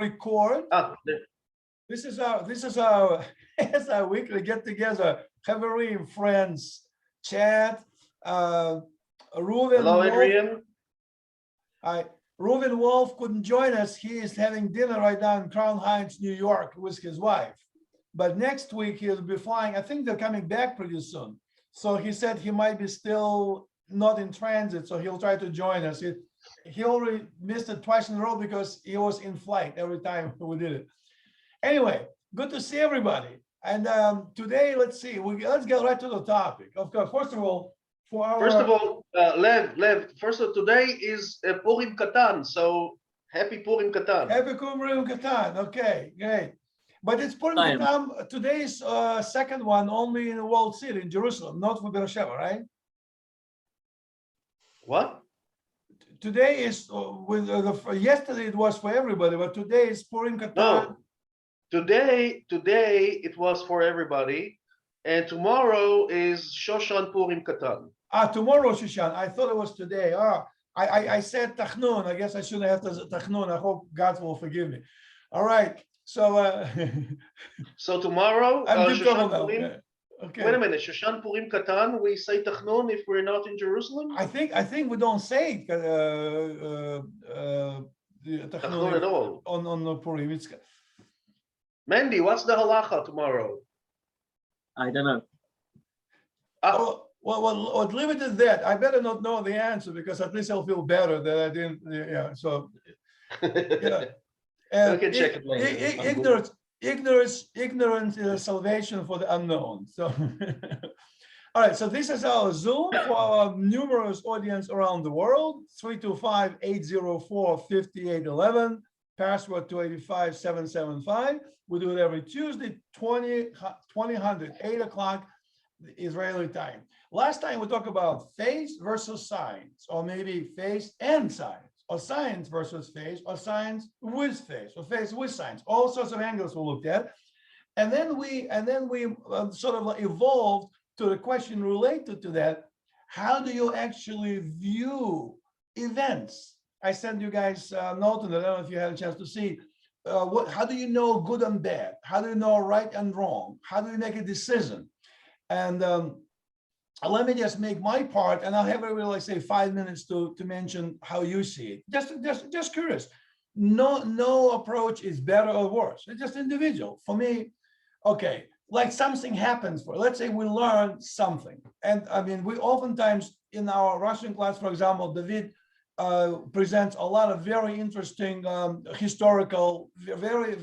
record. This is our it's our weekly get together. Xaverim friends chat. Reuven Hello, Wolf, Adrian. Reuven Wolf couldn't join us. He is having dinner right now in Crown Heights, New York, with his wife. But next week he'll be flying. I think they're coming back pretty soon. So he said he might be still not in transit, so he'll try to join us. He already missed it twice in a row because he was in flight every time we did it. Anyway, good to see everybody. And today, let's see, let's get right to the topic. Of course, first of all, Lev, today is Purim Katan, so happy Purim Katan. Happy Purim Katan, okay, great. But it's Purim Katan, today's second one only in the World City, in Jerusalem, not for Beersheba, right? What? Today is, yesterday it was for everybody, but today is Purim Katan. No, today it was for everybody, and tomorrow is Shoshan Purim Katan. Tomorrow Shoshan. I thought it was today. I said Tachnun. I guess I shouldn't have to Tachnun. I hope God will forgive me. All right. So so tomorrow, Shoshan Purim. Okay. Wait a minute, Shoshan Purim Katan. We say Tachnun if we're not in Jerusalem. I think we don't say Tachnun at all on the Purim. It's Mandy. What's the halacha tomorrow? I don't know. Well, leave it at that. I better not know the answer because at least I'll feel better that I didn't. Yeah. So. Yeah. We can check it later. Ignorance is a salvation for the unknown. So, all right. So this is our Zoom for our numerous audience around the world. 325-804-5811. Password 285-775. We do it every Tuesday, 2000, 8 o'clock Israeli time. Last time we talked about faith versus science, or maybe faith and science, or science versus faith, or science with faith, or faith with science. All sorts of angles we looked at, and then we sort of evolved to the question related to that: how do you actually view events? I sent you guys a note, and I don't know if you had a chance to see. How do you know good and bad? How do you know right and wrong? How do you make a decision? And let me just make my part, and I'll have everybody like say 5 minutes to mention how you see it. Just curious. No approach is better or worse. It's just individual. For me, okay, like something happens let's say we learn something, and I mean we oftentimes in our Russian class, for example, David presents a lot of very interesting historical, very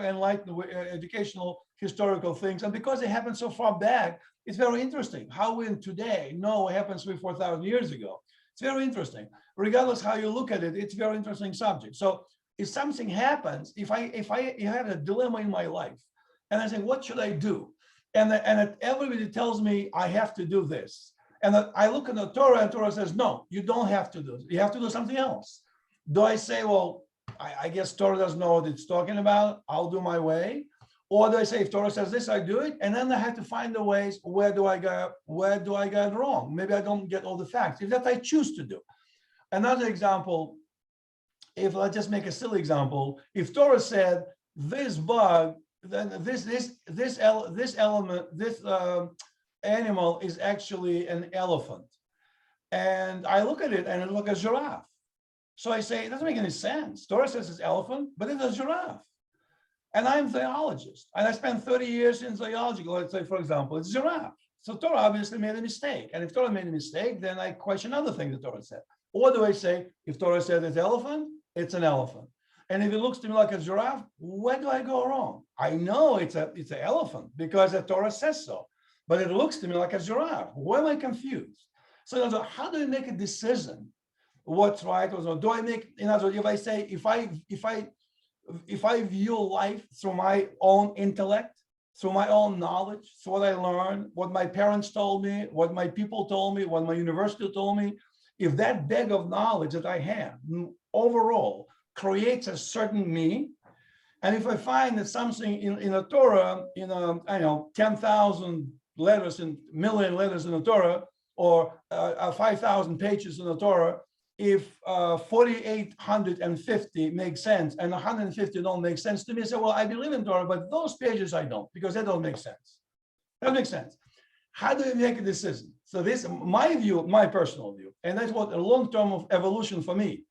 enlightened, educational historical things, and because it happened so far back, it's very interesting how we today know what happened 3,000-4,000 years ago. It's very interesting. Regardless how you look at it, it's a very interesting subject. So if something happens, if I have a dilemma in my life, and I say, what should I do? And everybody tells me I have to do this. And I look at the Torah, and Torah says, no, you don't have to do it. You have to do something else. Do I say, well, I guess Torah doesn't know what it's talking about. I'll do my way. Or do I say, if Torah says this, I do it? And then I have to find the ways, where do I go wrong? Maybe I don't get all the facts. If that I choose to do. Another example, if I just make a silly example, if Torah said this bug, then this animal is actually an elephant, and I look at it and it looks like a giraffe. So I say, it doesn't make any sense. Torah says it's elephant, but it's a giraffe. And I'm a zoologist, and I spent 30 years in zoology. Let's say, for example, it's giraffe. So Torah obviously made a mistake. And if Torah made a mistake, then I question other things the Torah said. Or do I say, if Torah said it's elephant, it's an elephant. And if it looks to me like a giraffe, where do I go wrong? I know it's an elephant because the Torah says so, but it looks to me like a giraffe. Why am I confused? So how do I make a decision? What's right or wrong? Do I make, in other words, if I say, if I view life through my own intellect, through my own knowledge, through what I learned, what my parents told me, what my people told me, what my university told me, if that bag of knowledge that I have overall creates a certain me, and if I find that something in a Torah, I know 10,000 letters and million letters in the Torah, or 5,000 pages in the Torah, if 4,850 makes sense and 150 don't make sense to me, I say, well, I believe in Torah, but those pages I don't, because they don't make sense. That makes sense. How do you make a decision? So this, my view, my personal view, and that's what a long term of evolution for me.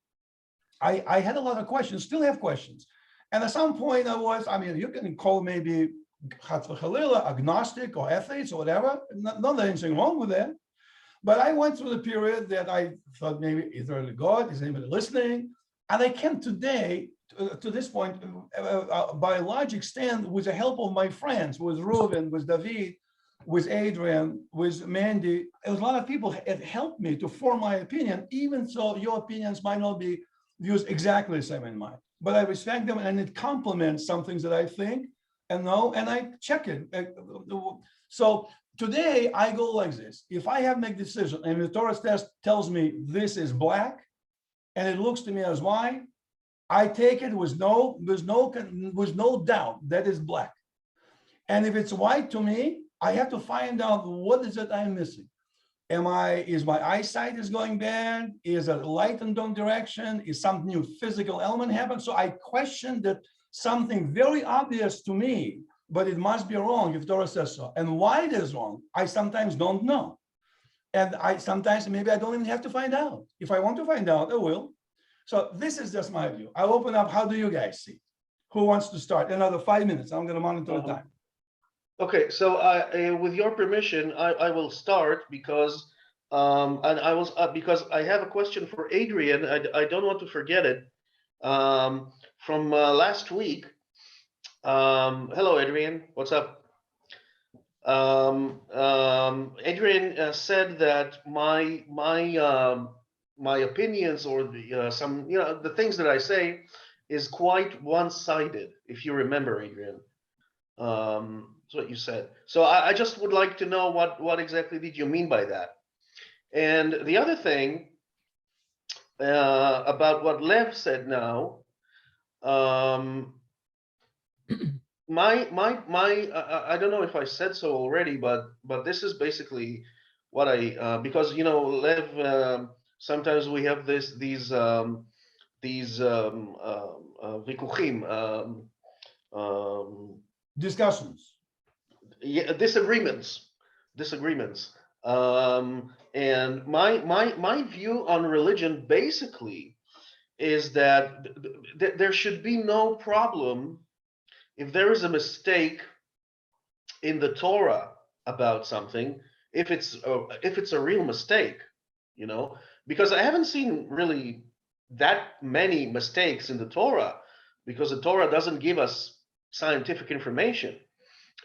I had a lot of questions, still have questions. And at some point you can call maybe agnostic or atheist or whatever, not anything wrong with that. But I went through the period that I thought maybe is there God, is anybody listening? And I came today to this point by a large extent with the help of my friends, with Reuven, with David, with Adrian, with Mandy. There was a lot of people that helped me to form my opinion, even so your opinions might not be views exactly the same in mine. But I respect them and it complements some things that I think and know, and I check it. So today I go like this. If I have to make a decision and the Torah test tells me this is black and it looks to me as white, I take it with no doubt that is black. And if it's white to me, I have to find out what is it I'm missing. Is my eyesight is going bad? Is it light in wrong direction? Is some new physical element happen? So I question that something very obvious to me, but it must be wrong if Torah says so. And why it is wrong, I sometimes don't know. And sometimes maybe I don't even have to find out. If I want to find out, I will. So this is just my view. I'll open up. How do you guys see? Who wants to start? Another 5 minutes. I'm going to monitor the time. Okay, so with your permission, I will start because because I have a question for Adrian. I don't want to forget it. From last week. Hello, Adrian. What's up? Adrian said that my opinions or the the things that I say is quite one-sided. If you remember, Adrian. That's what you said. So I just would like to know what exactly did you mean by that? And the other thing about what Lev said now, I don't know if I said so already, but this is basically what I because Lev, sometimes we have these vikuchim, discussions. Yeah, disagreements. And my view on religion basically is that there should be no problem if there is a mistake in the Torah about something, if it's a real mistake, because I haven't seen really that many mistakes in the Torah, because the Torah doesn't give us scientific information.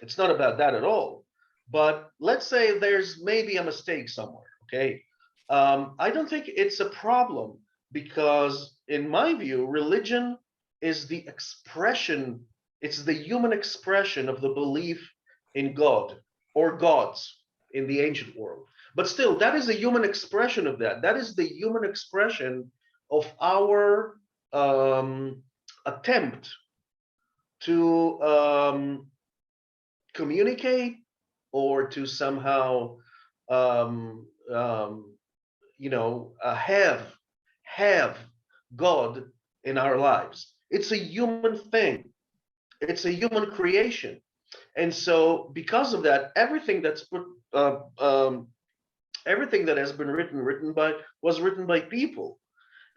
It's not about that at all. But let's say there's maybe a mistake somewhere, okay? I don't think it's a problem because, in my view, religion is the expression, it's the human expression of the belief in God or gods in the ancient world. But still, that is a human expression of that. That is the human expression of our attempt to communicate or to somehow have God in our lives. It's a human thing. It's a human creation. And so because of that, everything that has been was written by people.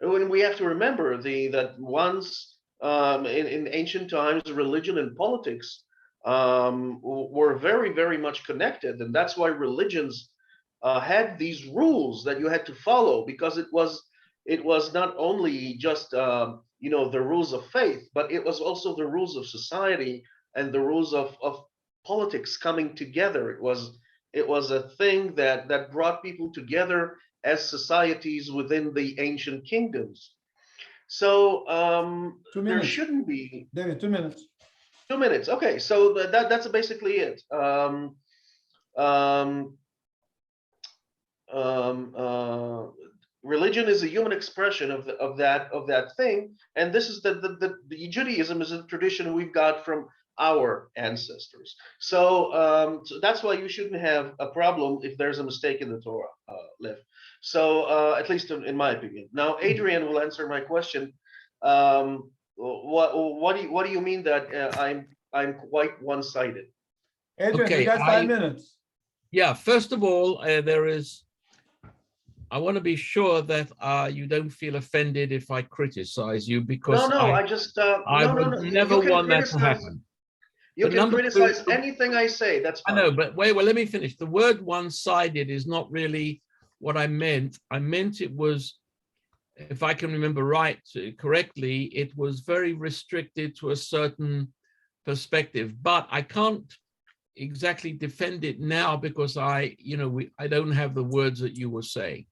And we have to remember that once in ancient times, religion and politics were very, very much connected, and that's why religions had these rules that you had to follow, because it was not only just the rules of faith, but it was also the rules of society and the rules of politics coming together. It was a thing that brought people together as societies within the ancient kingdoms. So there shouldn't be. David, 2 minutes. 2 minutes. Okay, so that's basically it. Religion is a human expression of that thing, and this is the Judaism is a tradition we've got from our ancestors. So that's why you shouldn't have a problem if there's a mistake in the Torah, Lev. So at least in my opinion. Now, Adrian will answer my question. What do you mean that I'm quite one-sided? Adrian, you Okay, got 5 minutes. yeah, first of all, I want to be sure that you don't feel offended if I criticize you, because No, I just I no. would You never can want that to criticize. happen. You But can number criticize two, anything I say. That's I fine. know, but wait, well, let me finish. The word one-sided is not really what I meant. I meant it was, if I can remember correctly, it was very restricted to a certain perspective, but I can't exactly defend it now because I don't have the words that you were saying.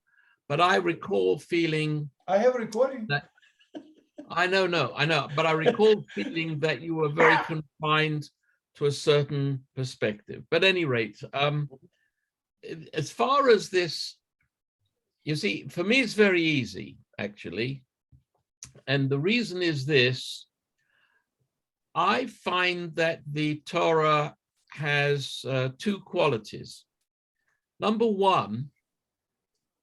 But I recall feeling I have a recording. that I know, but I recall feeling that you were very confined to a certain perspective. But at any rate, as far as this, you see, for me, it's very easy, actually. And the reason is this: I find that the Torah has two qualities. Number one,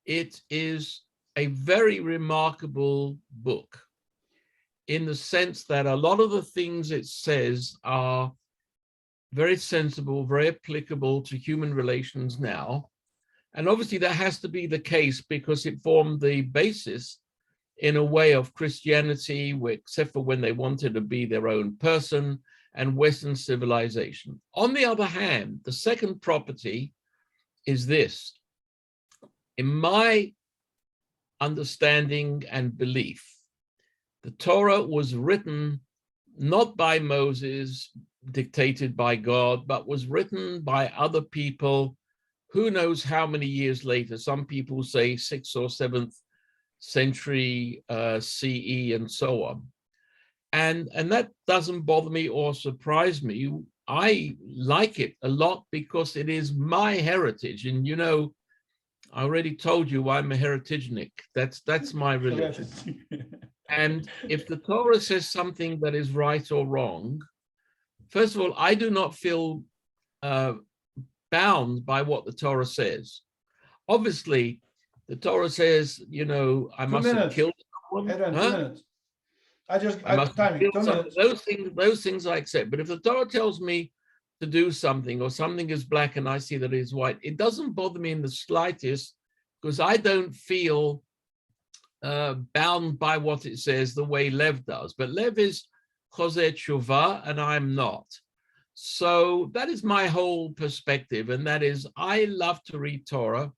it is a very remarkable book in the sense that a lot of the things it says are very sensible, very applicable to human relations now. And obviously that has to be the case because it formed the basis in a way of Christianity, except for when they wanted to be their own person, and Western civilization. On the other hand, the second property is this. In my understanding and belief, the Torah was written not by Moses, dictated by God, but was written by other people, who knows how many years later. Some people say 6th or 7th century CE and so on. And that doesn't bother me or surprise me. I like it a lot because it is my heritage. And I already told you I'm a heritagenic. That's my religion. And if the Torah says something that is right or wrong, first of all, I do not feel bound by what the Torah says. Obviously, the Torah says, I must have killed someone. Adrian, 2 minutes. I must timing, 2 minutes. Those things I accept. But if the Torah tells me to do something, or something is black and I see that it is white, it doesn't bother me in the slightest, because I don't feel bound by what it says the way Lev does. But Lev is Choseh Tshuva and I'm not. So that is my whole perspective. And that is, I love to read Torah.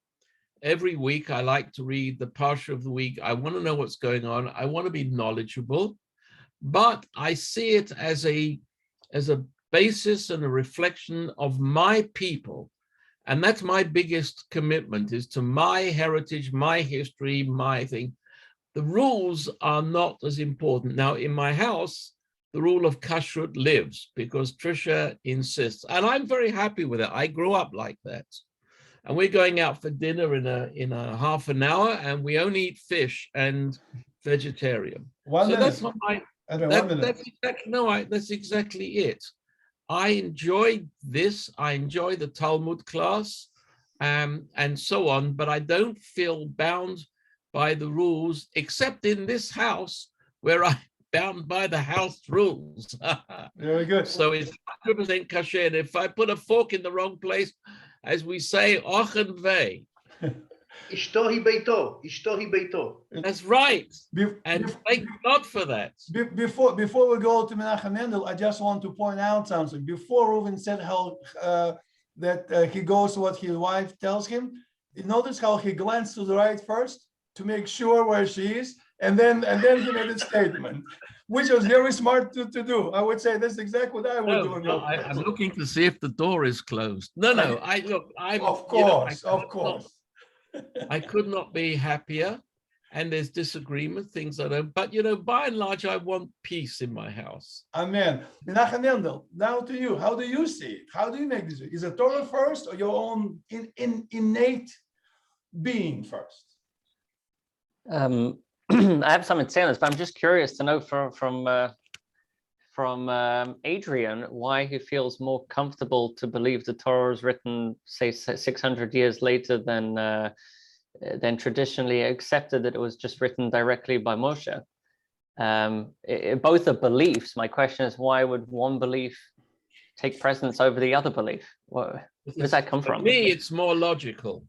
Every week, I like to read the Parsha of the week. I want to know what's going on. I want to be knowledgeable, but I see it as a basis and a reflection of my people. And that's my biggest commitment, is to my heritage, my history, my thing. The rules are not as important. Now, in my house, the rule of kashrut lives because Trisha insists, and I'm very happy with it. I grew up like that. And we're going out for dinner in a half an hour, and we only eat fish and vegetarian. 1 minute. That's not my. That's exactly it. I enjoy this. I enjoy the Talmud class, and so on. But I don't feel bound by the rules, except in this house where I'm bound by the house rules. Very good. So it's 100% kasher. And if I put a fork in the wrong place, as we say, ochen vei. Ishto hi beito. That's right. And thank God for that. Before we go to Menachem Mendel, I just want to point out something. Before Reuven said how that he goes to what his wife tells him, you notice how he glanced to the right first to make sure where she is, and then he made a statement, which was very smart to do. I would say that's exactly what I would do. I'm looking to see if the door is closed. I'm of course. I could not be happier, and there's disagreement, things I don't. But by and large, I want peace in my house. Amen. Menachem Mendel, now to you. How do you see it? How do you make this? Is it Torah first, or your own innate being first? I have something to say on this, but I'm just curious to know from Adrian why he feels more comfortable to believe the Torah is written, say, 600 years later than then traditionally accepted that it was just written directly by Moshe. Both are beliefs. My question is, why would one belief take precedence over the other belief? Where does that come For from? me, it's more logical.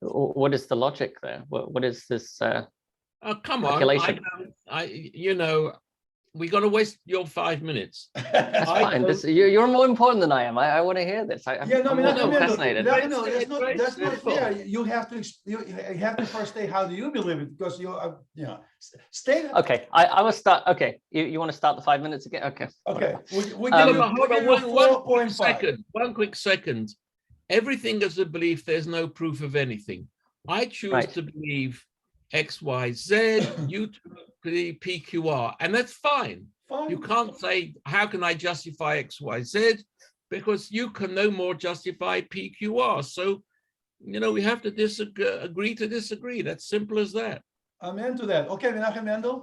What is the logic there? What is this Oh, come on. calculation? We're going to waste your 5 minutes. That's I fine. don't- You're more important than I am. I want to hear this. Yeah, no, I'm Menachem also Mendel, fascinated. that's not simple. fair. You have to first say, how do you believe it? Because state. Okay, I will start. Okay, you want to start the 5 minutes again? Okay. Okay, we No, give but hold on, you one quick 4.5. second. One quick second. Everything is a belief. There's no proof of anything. I choose Right. to believe X, Y, Z. You believe PQR, and that's fine. Fine. You can't say, how can I justify X, Y, Z? Because you can no more justify PQR. So, we have to agree to disagree. That's simple as that. I'm into that. Okay, Menachem Mendel.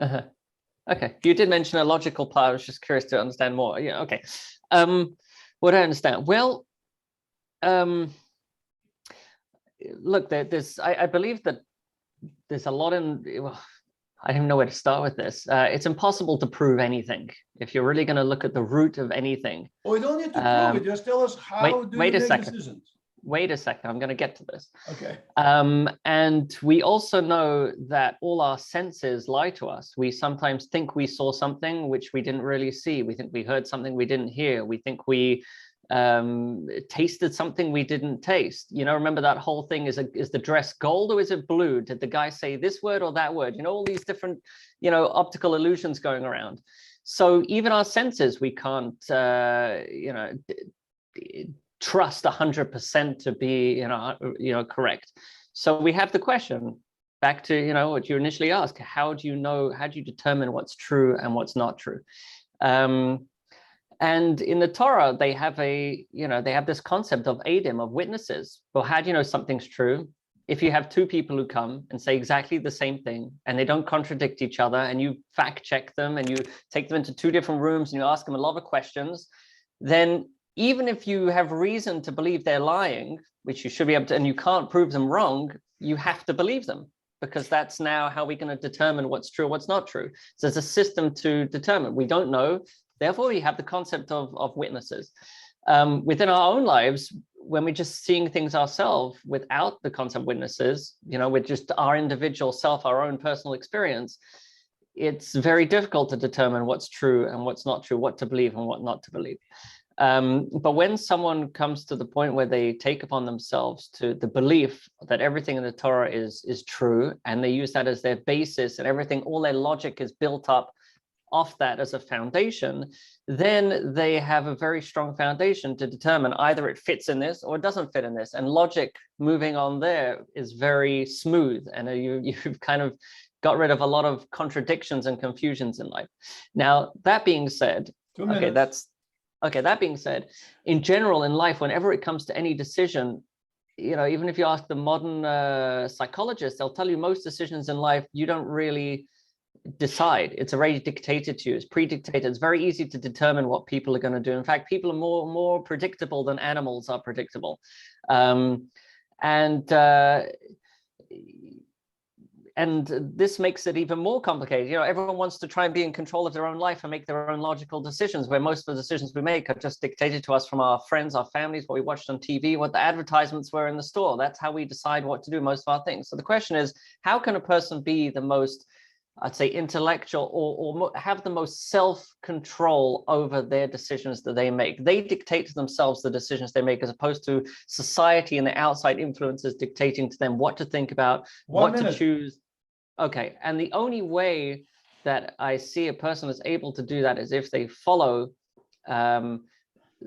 Okay, you did mention a logical part. I was just curious to understand more. Yeah. Okay. What I understand. Well, look, I believe that there's a lot in. Well, I don't know where to start with this. It's impossible to prove anything if you're really going to look at the root of anything. Oh, you don't need to prove it. Just tell us how do you make decisions. Wait a second. I'm going to get to this. Okay. And we also know that all our senses lie to us. We sometimes think we saw something which we didn't really see. We think we heard something we didn't hear. We think we tasted something we didn't taste. Remember that whole thing, is the dress gold or is it blue? Did the guy say this word or that word? All these different optical illusions going around. So even our senses, we can't trust 100% to be correct. So we have the question back to what you initially asked: how do you determine what's true and what's not true? And in the Torah, they have this concept of adim, of witnesses. Well, how do you know something's true? If you have two people who come and say exactly the same thing and they don't contradict each other, and you fact check them and you take them into two different rooms and you ask them a lot of questions, then even if you have reason to believe they're lying, which you should be able to, and you can't prove them wrong, you have to believe them, because that's now how we're going to determine what's true, what's not true. So there's a system to determine. We don't know. Therefore, we have the concept of witnesses. Within our own lives, when we're just seeing things ourselves without the concept of witnesses, with just our individual self, our own personal experience, it's very difficult to determine what's true and what's not true, what to believe and what not to believe. But when someone comes to the point where they take upon themselves to the belief that everything in the Torah is true, and they use that as their basis, and everything, all their logic is built up off that as a foundation, then they have a very strong foundation to determine either it fits in this or it doesn't fit in this. And logic moving on there is very smooth, and you've kind of got rid of a lot of contradictions and confusions in life. Now, that being said, that being said, in general in life, whenever it comes to any decision, even if you ask the modern psychologists, they'll tell you most decisions in life you don't really decide. It's already dictated to you. It's pre-dictated. It's very easy to determine what people are going to do. In fact, people are more predictable than animals are predictable. And this makes it even more complicated. Everyone wants to try and be in control of their own life and make their own logical decisions, where most of the decisions we make are just dictated to us from our friends, our families, what we watched on TV, what the advertisements were in the store. That's how we decide what to do most of our things. So the question is, how can a person be the most, I'd say, intellectual or have the most self-control over their decisions that they make? They dictate to themselves the decisions they make, as opposed to society and the outside influences dictating to them what to think about, what to choose. Okay, and the only way that I see a person is able to do that is if they follow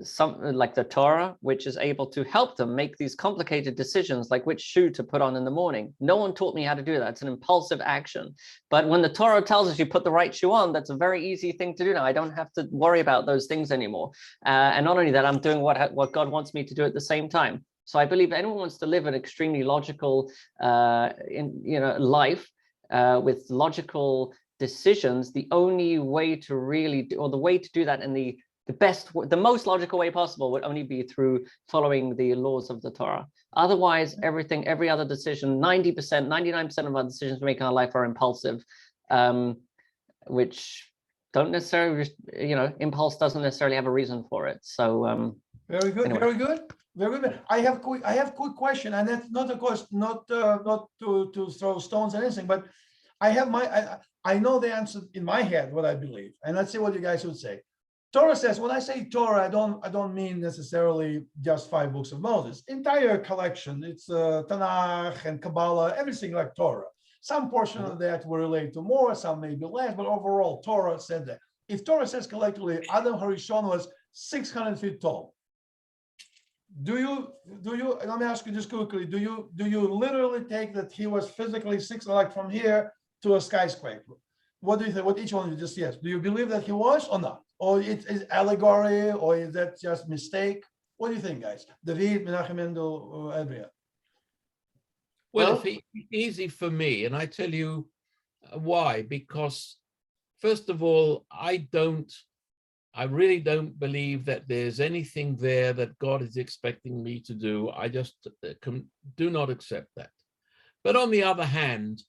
something like the Torah, which is able to help them make these complicated decisions, like which shoe to put on in the morning. No one taught me how to do that. It's an impulsive action. But when the Torah tells us you put the right shoe on, that's a very easy thing to do now. I don't have to worry about those things anymore. And not only that, I'm doing what God wants me to do at the same time. So I believe anyone wants to live an extremely logical life with logical decisions. The only way to really do, or the way to do that in the the most logical way possible would only be through following the laws of the Torah. Otherwise, every other decision, 90%, 99% of our decisions we make in our life are impulsive, which don't necessarily, impulse doesn't necessarily have a reason for it. So very good, anyway. very good, very good. I have quick question, and that's not, of course, not to throw stones or anything, but I have I know the answer in my head what I believe, and let's see what you guys would say. Torah says, when I say Torah, I don't mean necessarily just 5 books of Moses. Entire collection. It's Tanakh and Kabbalah, everything like Torah. Some portion of that will relate to more, some maybe less, but overall, Torah said that. If Torah says collectively, Adam Harishon was 600 feet tall. Do you? Let me ask you just quickly. Do you literally take that he was physically 6, like from here to a skyscraper? What do you think? What each one of you just yes? Do you believe that he was or not? Or it is allegory, or is that just mistake? What do you think, guys? David, Menachem Mendel, Adrian. Well, it's easy for me, and I tell you why. Because first of all, I really don't believe that there's anything there that God is expecting me to do. I just do not accept that. But on the other hand,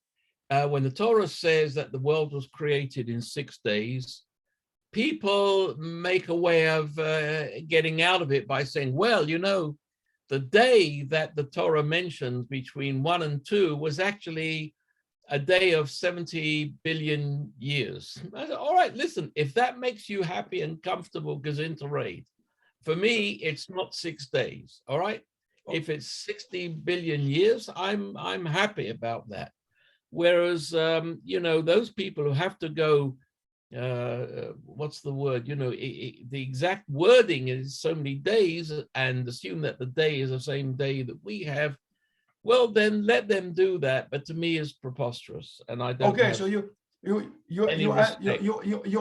when the Torah says that the world was created in 6 days, people make a way of getting out of it by saying, well, the day that the Torah mentions between 1 and 2 was actually a day of 70 billion years. I said, all right, listen, if that makes you happy and comfortable, Gesundheit Raid, for me, it's not 6 days, all right? If it's 60 billion years, I'm happy about that. Whereas, those people who have to go, what's the word? The exact wording is so many days and assume that the day is the same day that we have. Well, then let them do that. But to me, is preposterous, and I don't. Okay, so you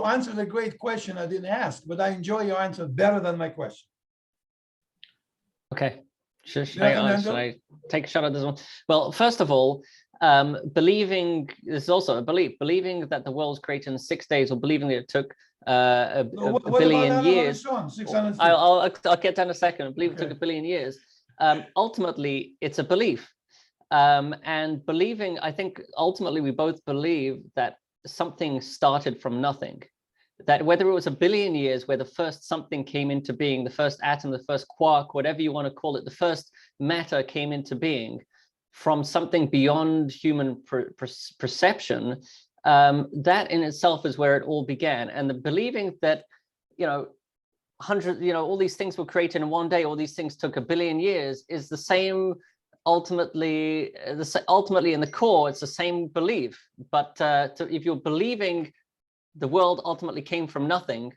answered a great question I didn't ask, but I enjoy your answer better than my question. Okay, should I take a shot at this one? Well, first of all, believing this is also a belief. Believing that the world was created in 6 days, or believing that it took a billion years. 600 I'll get that in a second. I believe it took a billion years. Ultimately, it's a belief. And believing, I think ultimately we both believe that something started from nothing. That whether it was a billion years where the first something came into being, the first atom, the first quark, whatever you want to call it, the first matter came into being from something beyond human perception, that in itself is where it all began. And the believing that, all these things were created in 1 day, all these things took a billion years is the same. Ultimately in the core, it's the same belief. But if you're believing the world ultimately came from nothing,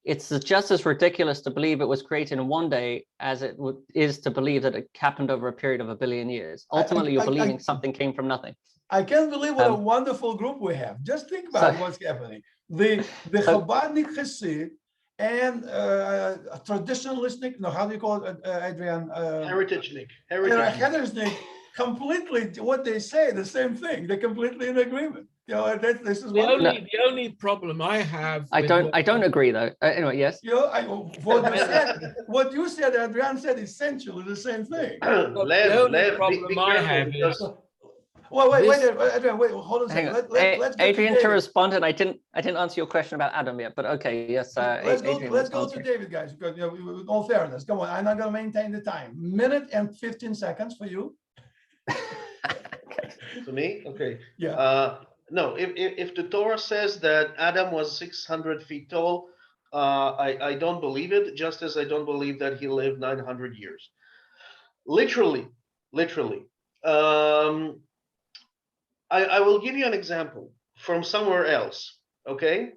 it's just as ridiculous to believe it was created in 1 day as it is to believe that it happened over a period of a billion years. Ultimately, you're believing something came from nothing. I can't believe what a wonderful group we have. Just think about what's happening. The Chabadnik Chassid and traditionalistic, no, how do you call it, Adrian? Heritagenik. Heritagenik, completely what they say, the same thing. They're completely in agreement. This is the only problem I have. I don't agree though. Anyway, yes. What you said, Adrian said, essentially the same thing. The only problem I have is. Well, wait, Adrian, hold on a second. Let's get Adrian, to respond, and I didn't answer your question about Adam yet, but okay, yes. Let's go to David, guys, because with all fairness, come on, I'm not going to maintain the time. 1 minute and 15 seconds for you. To me, okay. Yeah. No, if the Torah says that Adam was 600 feet tall, I don't believe it. Just as I don't believe that he lived 900 years. Literally. I will give you an example from somewhere else, okay?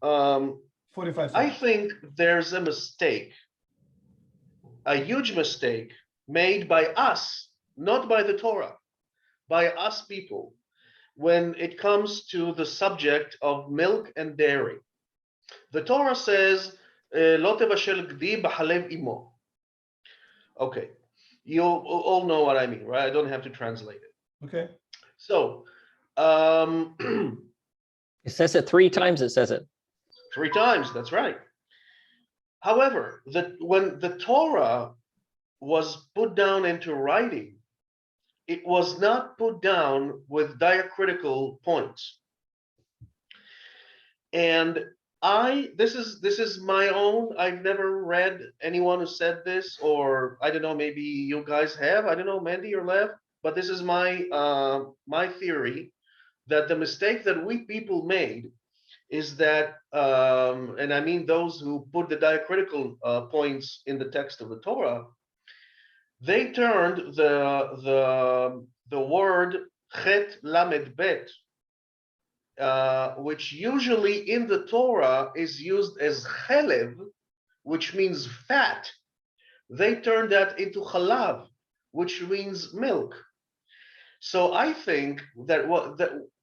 45 seconds. I think there's a mistake, a huge mistake made by us, not by the Torah, by us people, when it comes to the subject of milk and dairy. The Torah says, "Lo tevashel gdi b'halev imo." Okay, you all know what I mean, right? I don't have to translate it. Okay. So, it says it 3 times. It says it 3 times. That's right. However, when the Torah was put down into writing, it was not put down with diacritical points. And this is my own. I've never read anyone who said this, or I don't know, maybe you guys have. I don't know, Mandy or Lev, but this is my theory that the mistake that we people made is that, and I mean those who put the diacritical points in the text of the Torah, they turned the word chet lamed bet, which usually in the Torah is used as chelev, which means fat. They turned that into chalav, which means milk. So I think that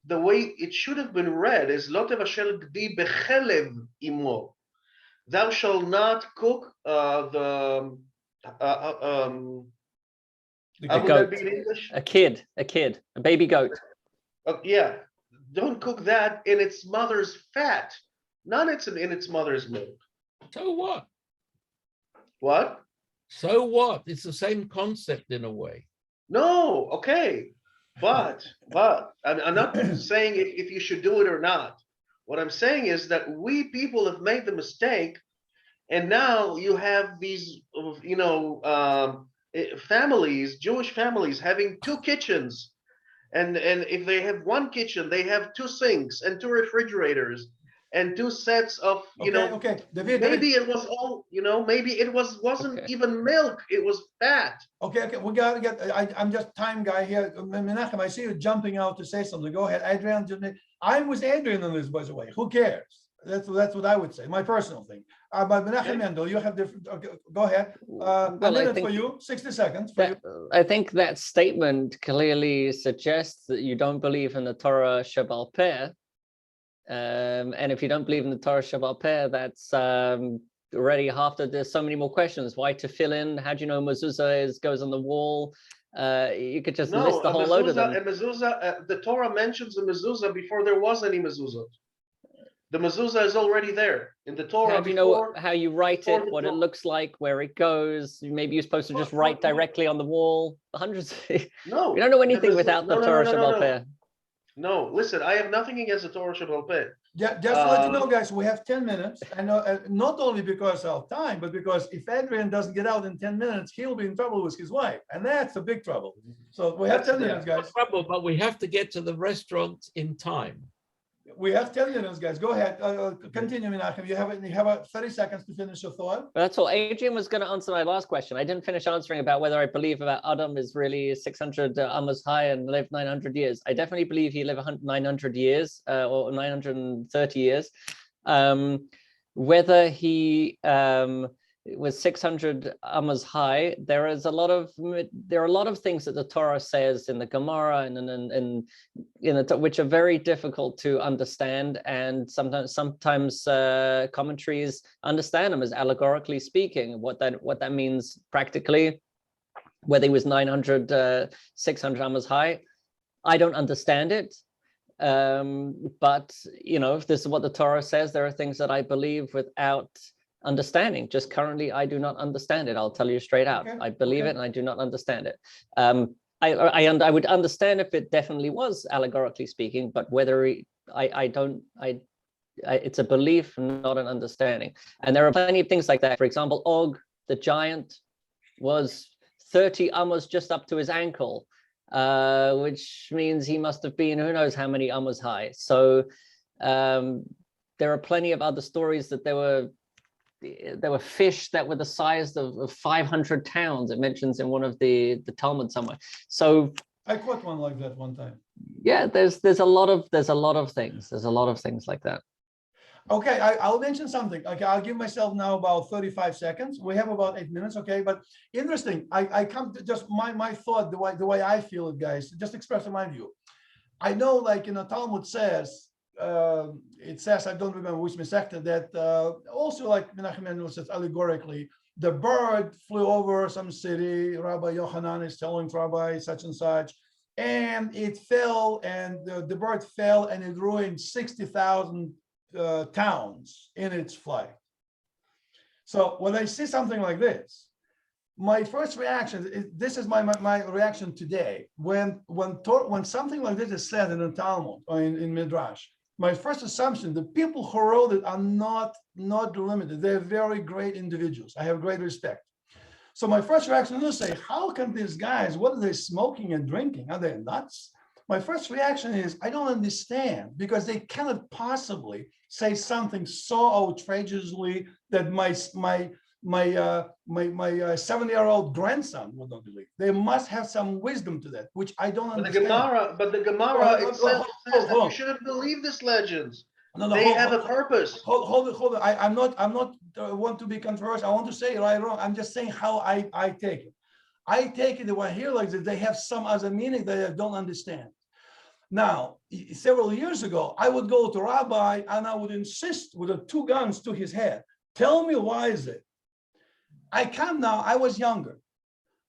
the way it should have been read is lo tevashel gdi bechelev imo. Thou shalt not cook the how would that be in English? A kid, a baby goat. Yeah, don't cook that in its mother's fat, not in its mother's milk. So what? What? So what? It's the same concept in a way. No, okay, but I'm not saying if you should do it or not. What I'm saying is that we people have made the mistake, and now you have these, families, Jewish families, having two kitchens, and if they have one kitchen, they have two sinks and two refrigerators and two sets of, Okay, David, maybe it was all, maybe it wasn't Okay. even milk, it was fat. okay, we gotta get, I'm just time guy here. Menachem, I see you jumping out to say something. Go ahead, Adrian. I'm with Adrian on this, by the way. Who cares? That's what I would say, my personal thing. But Menachem Mendel, you have different, okay, go ahead. A Well, I minute think for you, 60 seconds for you. I think that statement clearly suggests that you don't believe in the Torah Shebaal Peh. And if you don't believe in the Torah Shebaal Peh, that's already there's so many more questions. Why tefillin? How do you know mezuzah goes on the wall? You could just list a whole load of them. A mezuzah, the Torah mentions a mezuzah before there was any mezuzah. The mezuzah is already there in the Torah. How do you know how you write it, what it looks like, where it goes? Maybe you're supposed to just write directly on the wall. Hundreds. No, we don't know anything without the Torah Shebaal Peh. No, listen, I have nothing against the Torah Shebaal Peh. Yeah, just to let you know, guys, we have 10 minutes. And not only because of time, but because if Adrian doesn't get out in 10 minutes, he'll be in trouble with his wife. And that's a big trouble. So we have 10 minutes, guys. Trouble, but we have to get to the restaurant in time. We have 10 minutes, guys. Go ahead. Continue, Menachem. You have 30 seconds to finish your thought. That's all. Adrian was going to answer my last question. I didn't finish answering about whether I believe about Adam is really 600 amos high and lived 900 years. I definitely believe he lived 900 years or 930 years. Whether he was 600 amos high, there are a lot of things that the Torah says in the Gemara and which are very difficult to understand, and sometimes commentaries understand them as allegorically speaking. What that means practically, whether he was 600 amos high, I don't understand it. But if this is what the Torah says, there are things that I believe without understanding. Just currently, I do not understand it. I'll tell you straight out. Okay. I believe it, and I do not understand it. I would understand if it definitely was allegorically speaking, but whether it's a belief, not an understanding. And there are plenty of things like that. For example, Og, the giant, was 30 amos just up to his ankle, which means he must have been who knows how many amos high. So there are plenty of other stories that there were fish that were the size of 500 towns. It mentions in one of the Talmud somewhere. So I caught one like that one time. Yeah, there's a lot of things. There's a lot of things like that. Okay, I'll mention something. Okay, I'll give myself now about 35 seconds. We have about 8 minutes. Okay, but interesting. I come to just my thought, the way I feel it, guys. Just expressing my view. I know, like Talmud says. It says, I don't remember which sector, that also, like Menachem Mendel says, allegorically, the bird flew over some city. Rabbi Yochanan is telling Rabbi such and such, and it fell, and the bird fell, and it ruined 60,000 towns in its flight. So when I see something like this, my first reaction is, this is my reaction today. When something like this is said in the Talmud or in Midrash, my first assumption, the people who wrote it are not limited. They're very great individuals. I have great respect. So my first reaction is to say, how can these guys, what are they smoking and drinking? Are they nuts? My first reaction is, I don't understand, because they cannot possibly say something so outrageously that my 7-year-old grandson would not believe. They must have some wisdom to that, which I don't understand. But the Gemara itself says that you shouldn't believe these legends. They have a purpose. Hold it. I'm not want to be controversial. I want to say right or wrong. I'm just saying how I take it. I take it that when I hear like this, they have some other meaning that I don't understand. Now, several years ago, I would go to rabbi and I would insist with the 2 guns to his head. Tell me, why is it? I come now, I was younger.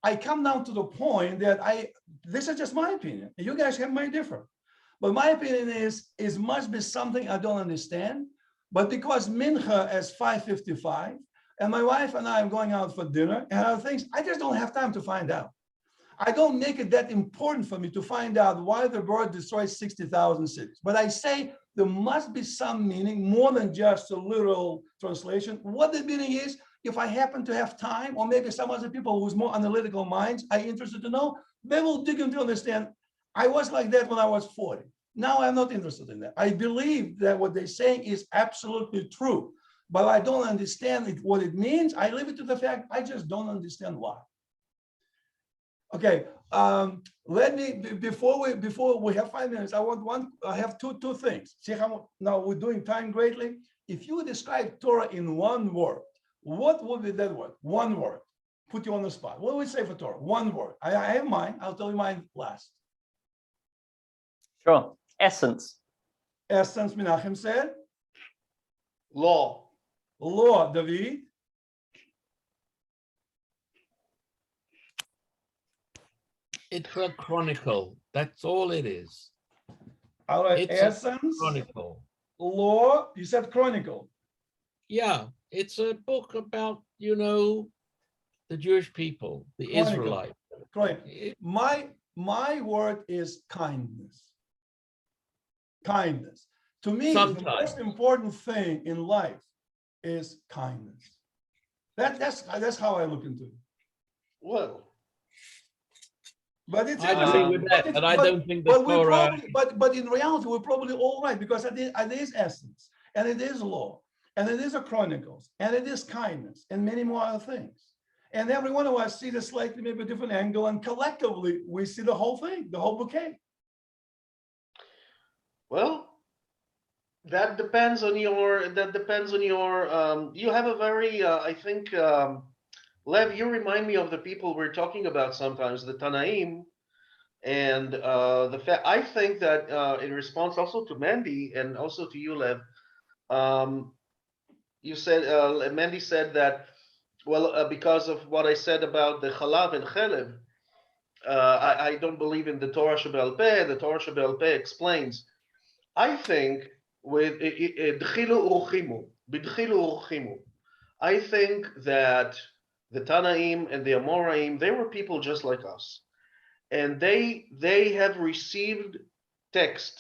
I come down to the point that this is just my opinion. You guys have my different. But my opinion is must be something I don't understand. But because Mincha is 5:55, and my wife and I are going out for dinner and other things, I just don't have time to find out. I don't make it that important for me to find out why the bird destroys 60,000 cities. But I say there must be some meaning more than just a literal translation. What the meaning is, if I happen to have time, or maybe some other people who's more analytical minds are interested to know, they will dig into understand. I was like that when I was 40. Now I'm not interested in that. I believe that what they're saying is absolutely true, but I don't understand what it means. I leave it to the fact I just don't understand why. Okay, let me before we have 5 minutes. I have two things. See how now we're doing time greatly. If you describe Torah in one word, what would be that word? One word. Put you on the spot. What would we say for Torah? One word. I have mine. I'll tell you mine last. Sure. Essence. Essence, Menachem said. Law. Law, David. It's a chronicle. That's all it is. All right, It's a essence, chronicle. law, you said chronicle. Yeah, it's a book about, the Jewish people, the Chronicle. Israelites. Correct. My word is kindness. Kindness. To me, the most important thing in life is kindness. That's how I look into it. Well, but it's I agree with that, but I don't think the Torah. But in reality, we're probably all right, because it is essence, and it is law, and it is a chronicles, and it is kindness, and many more other things. And every one of us sees a slightly maybe different angle, and collectively we see the whole thing, the whole bouquet. well, that depends on your. You have a very. I think, Lev, you remind me of the people we're talking about sometimes, the Tanaim, and the fact. I think that in response also to Mandy and also to you, Lev, you said Mandy said that. Well, because of what I said about the Chalav and Chelev, I don't believe in the Torah Sheba'al Peh. The Torah Sheba'al Peh explains. I think with D'chilu Uruchimu, B'Dchilu Uruchimu, I think that the Tanaim and the Amoraim, they were people just like us, and they have received text,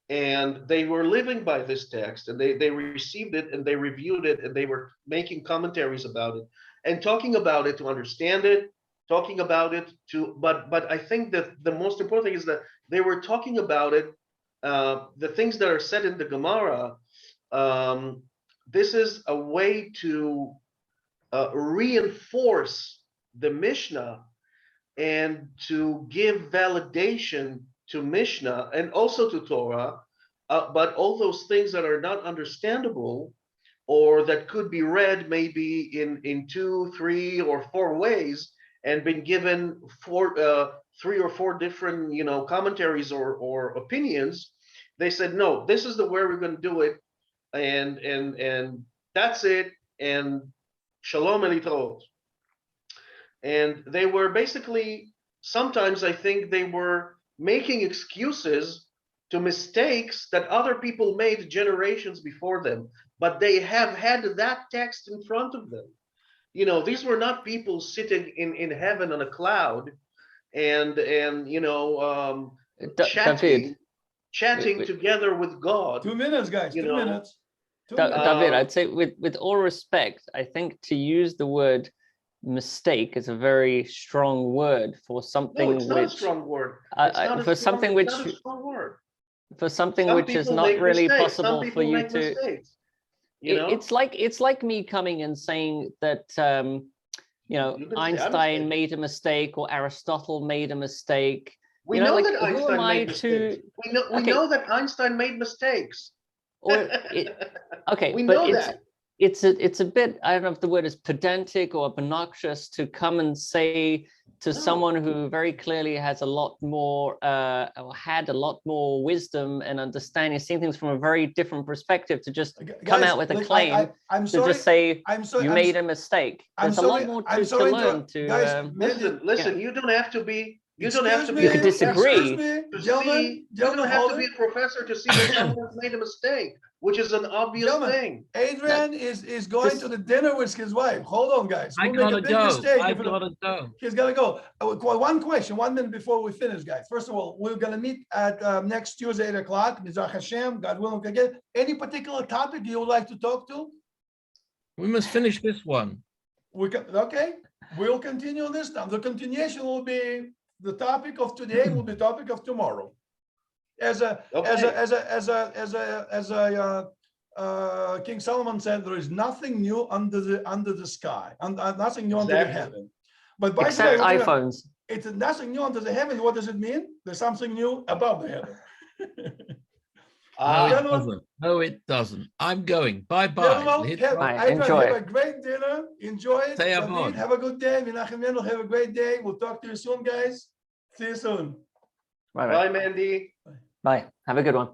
and they were living by this text, and they received it, and they reviewed it, and they were making commentaries about it, and talking about it to understand it, talking about it to, but I think that the most important thing is that they were talking about it, the things that are said in the Gemara. This is a way to reinforce the Mishnah and to give validation to Mishnah and also to Torah, but all those things that are not understandable or that could be read maybe in 2, 3, or 4 ways and been given 3 or 4 different commentaries or opinions. They said, no, this is the way we're going to do it, and that's it, and shalom elitraot. And they were basically, sometimes I think they were making excuses to mistakes that other people made generations before them. but they have had that text in front of them. You know, these were not people sitting in heaven on a cloud and David, chatting wait. together with God. 2 minutes, guys. You 2 know, minutes. 2 minutes. David, I'd say with all respect, I think to use the word mistake is a very strong word for something no, it's not a which strong word. It's not for a something strong, which it's not a strong word. for something Some which is people not make really mistakes. Some possible for people you make to mistakes. You know, it's like me coming and saying that you know, You can say, "I'm Einstein mistaken." made a mistake or Aristotle made a mistake. We You know, know like that who am Einstein I made mistakes. to We okay, know that Einstein made mistakes. or it okay, We but know that. it's a bit, I don't know if the word is pedantic or obnoxious to come and say to No. someone who very clearly has a lot more or had a lot more wisdom and understanding, seeing things from a very different perspective, to just come Guys, out with a look, claim I'm to sorry. just say I'm sorry. you I'm made s- a mistake. I'm There's a sorry. lot more I'm to sorry learn to guys. Listen. Yeah. You don't have to be. You don't have to Excuse be me. a You could disagree. Excuse me, to gentlemen. see. You Gentlemen, don't have hold to be it. a professor to see that someone has made a mistake, which is an obvious Gentlemen, thing. Adrian is going This- to the dinner with his wife. Hold on, guys. I We'll make a gotta big go. mistake I if we don't. gotta go. He's got to go. One question, 1 minute before we finish, guys. First of all, we're going to meet at next Tuesday, 8 o'clock, Mizrach Hashem, God willing, again. Any particular topic you would like to talk to? We must finish this one. Okay, we'll continue this time. The continuation will be the topic of today, will be topic of tomorrow. King Solomon said, there is nothing new under the sky, and nothing new under the Exactly. heaven. But by the except way, iPhones. it's nothing new under the heaven. What does it mean? There's something new above the heaven. No, it Gentlemen, doesn't. No, it doesn't. I'm going. Bye bye. gentlemen, have Bye. Enjoy. a great dinner. Enjoy it. Say David, avon. have a good day. Menachem Mendel, have a great day. We'll talk to you soon, guys. See you soon. Bye. Bye, Mandy. Bye. Have a good one.